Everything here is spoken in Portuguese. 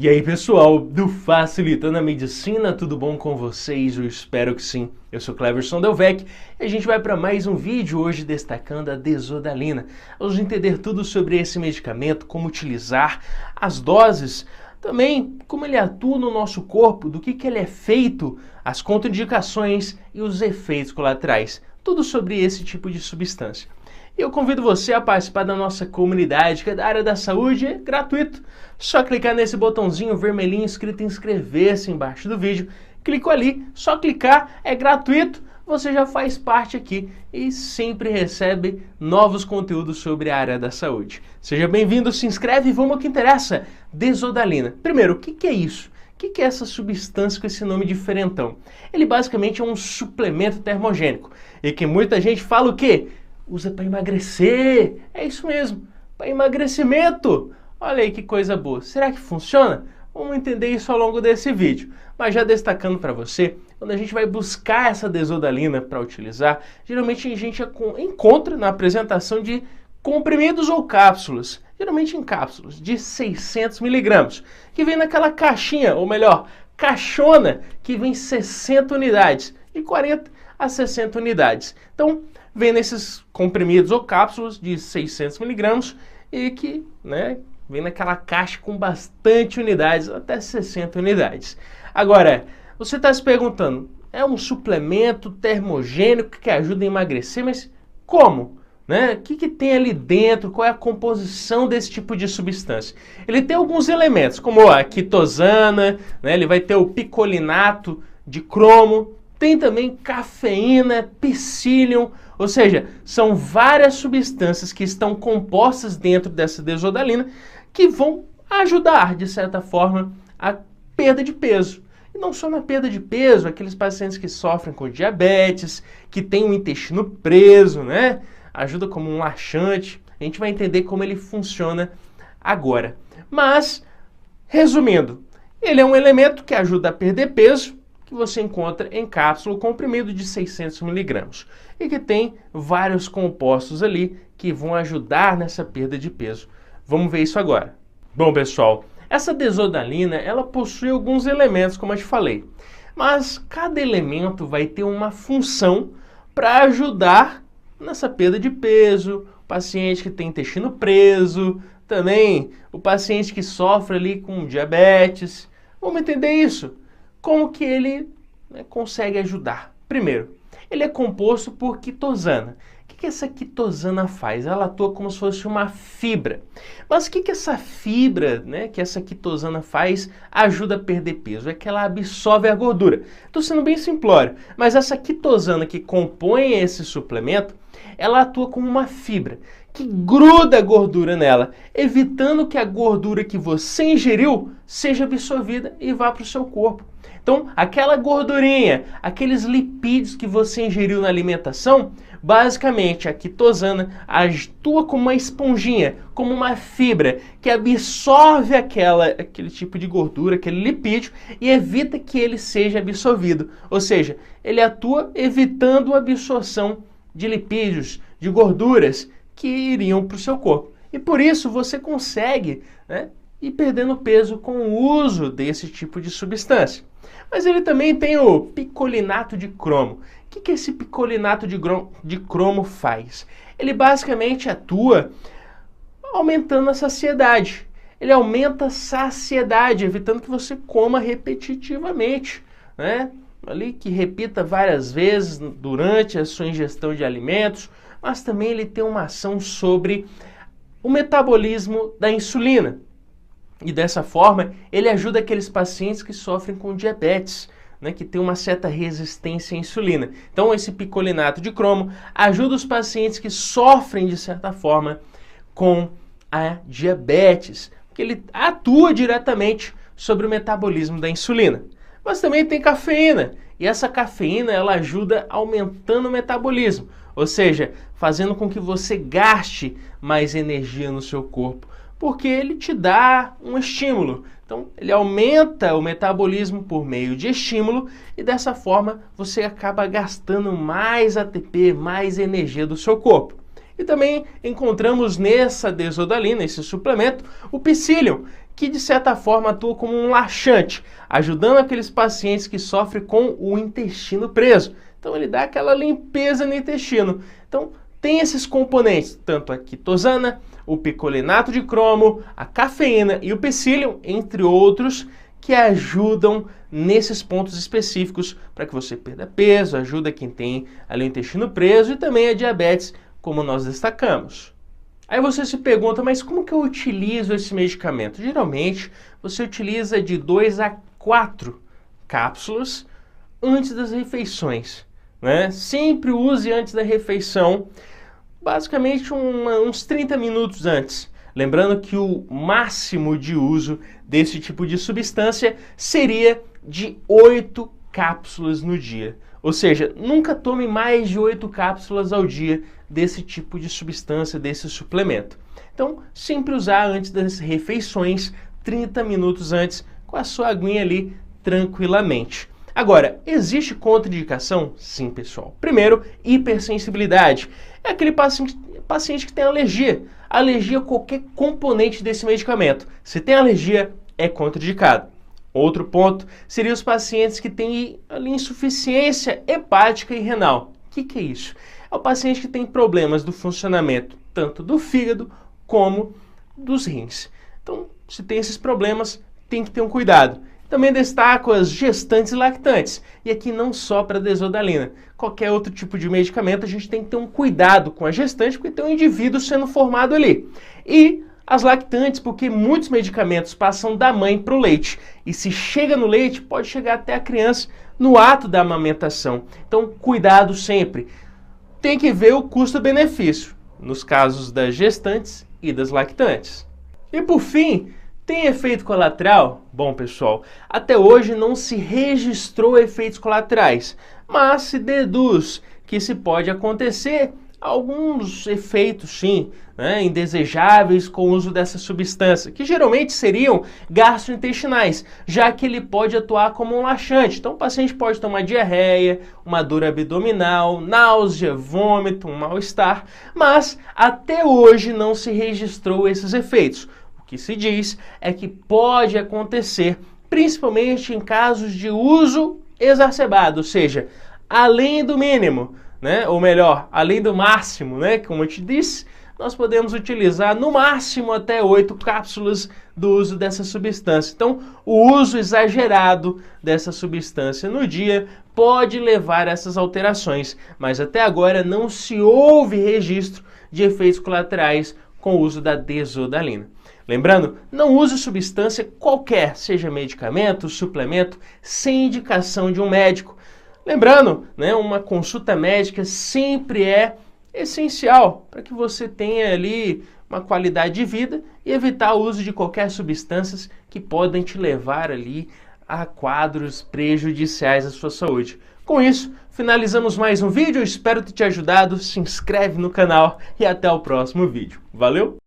E aí pessoal, do Facilitando a Medicina, tudo bom com vocês? Eu espero que sim. Eu sou Cleverson Delvecq e a gente vai para mais um vídeo hoje destacando a desodalina. Vamos entender tudo sobre esse medicamento, como utilizar, as doses, também como ele atua no nosso corpo, do que ele é feito, as contraindicações e os efeitos colaterais. Tudo sobre esse tipo de substância. E eu convido você a participar da nossa comunidade, que é da área da saúde, é gratuito. Só clicar nesse botãozinho vermelhinho escrito inscrever-se embaixo do vídeo. Clicou ali, só clicar, é gratuito, você já faz parte aqui e sempre recebe novos conteúdos sobre a área da saúde. Seja bem-vindo, se inscreve e vamos ao que interessa. Desodalina. Primeiro, o que é isso? O que é essa substância com esse nome diferentão? Ele basicamente é um suplemento termogênico e que muita gente fala o quê? Usa para emagrecer. É isso mesmo, para emagrecimento. Olha aí que coisa boa. Será que funciona? Vamos entender isso ao longo desse vídeo. Mas já destacando para você, quando a gente vai buscar essa desodalina para utilizar, geralmente a gente encontra na apresentação de comprimidos ou cápsulas, geralmente em cápsulas de 600 miligramas, que vem naquela caixinha, ou melhor, caixona, que vem 60 unidades, de 40 a 60 unidades. Então, vem nesses comprimidos ou cápsulas de 600 miligramas e que, vem naquela caixa com bastante unidades, até 60 unidades. Agora, você está se perguntando, é um suplemento termogênico que ajuda a emagrecer, mas como? O que tem ali dentro? Qual é a composição desse tipo de substância? Ele tem alguns elementos, como a quitosana, ele vai ter o picolinato de cromo, tem também cafeína, psyllium, ou seja, são várias substâncias que estão compostas dentro dessa desodalina que vão ajudar, de certa forma, a perda de peso. E não só na perda de peso, aqueles pacientes que sofrem com diabetes, que têm o intestino preso, ajuda como um laxante. A gente vai entender como ele funciona agora. Mas, resumindo, ele é um elemento que ajuda a perder peso, que você encontra em cápsula comprimido de 600 miligramas e que tem vários compostos ali que vão ajudar nessa perda de peso. Vamos ver isso agora. Bom, pessoal, essa desodalina, ela possui alguns elementos, como eu te falei, mas cada elemento vai ter uma função para ajudar nessa perda de peso, o paciente que tem intestino preso, também o paciente que sofre ali com diabetes. Vamos entender isso? Como que ele consegue ajudar? Primeiro, ele é composto por quitosana. O que essa quitosana faz? Ela atua como se fosse uma fibra. Mas o que essa fibra, que essa quitosana faz, ajuda a perder peso? É que ela absorve a gordura. Estou sendo bem simplório, mas essa quitosana que compõe esse suplemento, ela atua como uma fibra que gruda a gordura nela, evitando que a gordura que você ingeriu seja absorvida e vá para o seu corpo. Então, aquela gordurinha, aqueles lipídios que você ingeriu na alimentação, basicamente a quitosana atua como uma esponjinha, como uma fibra que absorve aquele tipo de gordura, aquele lipídio e evita que ele seja absorvido. Ou seja, ele atua evitando a absorção de lipídios, de gorduras que iriam para o seu corpo. E por isso você consegue ir perdendo peso com o uso desse tipo de substância. Mas ele também tem o picolinato de cromo. O que esse picolinato de cromo faz? Ele basicamente atua aumentando a saciedade. Ele aumenta a saciedade, evitando que você coma repetitivamente, ali que repita várias vezes durante a sua ingestão de alimentos, mas também ele tem uma ação sobre o metabolismo da insulina. E dessa forma, ele ajuda aqueles pacientes que sofrem com diabetes, que tem uma certa resistência à insulina. Então, esse picolinato de cromo ajuda os pacientes que sofrem, de certa forma, com a diabetes, porque ele atua diretamente sobre o metabolismo da insulina. Mas também tem cafeína, e essa cafeína ela ajuda aumentando o metabolismo, ou seja, fazendo com que você gaste mais energia no seu corpo, porque ele te dá um estímulo. Então, ele aumenta o metabolismo por meio de estímulo e dessa forma você acaba gastando mais ATP, mais energia do seu corpo. E também encontramos nessa desodalina, esse suplemento, o psyllium, que de certa forma atua como um laxante, ajudando aqueles pacientes que sofrem com o intestino preso. Então ele dá aquela limpeza no intestino. Então tem esses componentes, tanto a quitosana, o picolinato de cromo, a cafeína e o psyllium, entre outros, que ajudam nesses pontos específicos para que você perda peso, ajuda quem tem ali o intestino preso e também a diabetes, como nós destacamos. Aí você se pergunta, mas como que eu utilizo esse medicamento? Geralmente, você utiliza de 2 a 4 cápsulas antes das refeições, né? Sempre use antes da refeição, basicamente uns 30 minutos antes. Lembrando que o máximo de uso desse tipo de substância seria de 8 cápsulas no dia. Ou seja, nunca tome mais de 8 cápsulas ao dia desse tipo de substância, desse suplemento. Então, sempre usar antes das refeições, 30 minutos antes, com a sua aguinha ali tranquilamente. Agora, existe contraindicação? Sim, pessoal. Primeiro, hipersensibilidade. É aquele paciente que tem alergia. Alergia a qualquer componente desse medicamento. Se tem alergia, é contraindicado. Outro ponto seria os pacientes que têm ali insuficiência hepática e renal. O que é isso? É o paciente que tem problemas do funcionamento tanto do fígado como dos rins. Então, se tem esses problemas, tem que ter um cuidado. Também destaco as gestantes e lactantes. E aqui não só para desodalina. Qualquer outro tipo de medicamento, a gente tem que ter um cuidado com a gestante, porque tem um indivíduo sendo formado ali. E as lactantes, porque muitos medicamentos passam da mãe para o leite. E se chega no leite, pode chegar até a criança no ato da amamentação. Então, cuidado sempre. Tem que ver o custo-benefício, nos casos das gestantes e das lactantes. E por fim, tem efeito colateral? Bom, pessoal, até hoje não se registrou efeitos colaterais, mas se deduz que se pode acontecer alguns efeitos, sim, né, indesejáveis com o uso dessa substância, que geralmente seriam gastrointestinais, já que ele pode atuar como um laxante. Então o paciente pode tomar diarreia, uma dor abdominal, náusea, vômito, um mal-estar, mas até hoje não se registrou esses efeitos. O que se diz é que pode acontecer, principalmente em casos de uso exacerbado, ou seja, além do mínimo, né? Ou melhor, além do máximo, né? Como eu te disse, nós podemos utilizar no máximo até 8 cápsulas do uso dessa substância. Então, o uso exagerado dessa substância no dia pode levar a essas alterações, mas até agora não se houve registro de efeitos colaterais com o uso da desodalina. Lembrando, não use substância qualquer, seja medicamento, suplemento, sem indicação de um médico. Lembrando, né, uma consulta médica sempre é essencial para que você tenha ali uma qualidade de vida e evitar o uso de qualquer substâncias que podem te levar ali a quadros prejudiciais à sua saúde. Com isso, finalizamos mais um vídeo, eu espero ter te ajudado, se inscreve no canal e até o próximo vídeo. Valeu!